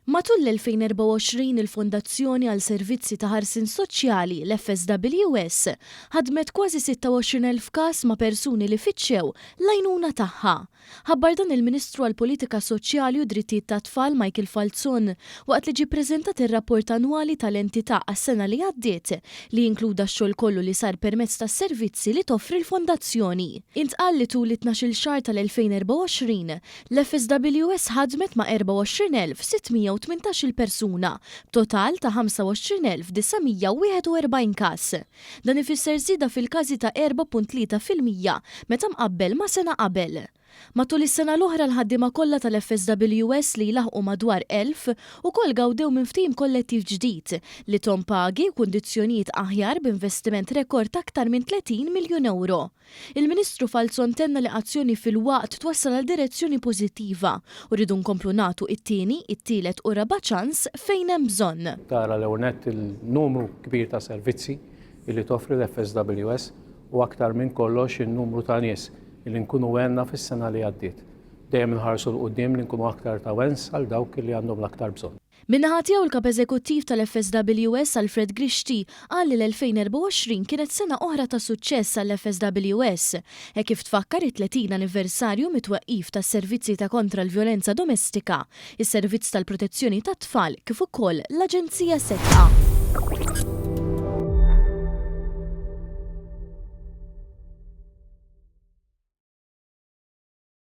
Matul l-2024 il-Fondazzjoni għal Servizzi ta' Ħarsien Soċjali l-FSWS ħadmet kważi 26,000 każ ma' persuni li fittxew l-għajnuna tagħha. Ħabbar dan il-Ministru għall Politika Soċjali u Drittijiet tat-Tfal Michael Falzon waqt li ġie ppreżentat ir-rapport annwali tal-entità għas-sena li għaddiet li jinkluda x-xogħol kollu li sar permezz tas-servizzi li toffri l-Fondazzjoni. Intqal li tul 12-il xahar tal-2024 l-FSWS ħadmet ma' 24,618 persuna, b'total ta' 25,941 każ. Dan ifisser żieda fil-każi ta' 4.3% meta mqabbel ma' sena qabel. Matul is-sena l-oħra l-ħaddiema kollha tal-FSWS li jlaħqu madwar 1,000 ukoll gawdew minn ftehim kollettiv ġdid li tom pagi u kundizzjonijiet aħjar b'investiment rekord aktar minn 30 miljun euro. Il-Ministru Falzon tenna li azzjoni fil-waqt twassal għal direzzjoni pożittiva u rridu nkomplu nagħtu it-tieni, it-tielet u raba' ċans fejn hemm bżonn. Tara l-ewnet il-numru kbir ta' servizzi li toffri l-FSWS u aktar minn kollox in-numru ta' nies li nkunu għenna fis-sena li għaddiet. Dejjem inħarsu l-qudiem li nkunu aktar ta' wens għal dawk li għandhom l-aktar bżonn. Min-naħa tiegħu l-kap eżekuttiv tal-FSWS Alfred Grixti qal li l-2024 kienet sena oħra ta' suċċess għall-FSWS hekk kif tfakkar it-30 anniversarju mit-twaqqif tas-servizzi ta' kontra l-vjolenza domestika, is-servizz tal-protezzjoni tat-tfal kif ukoll l-Aġenzija Settqa.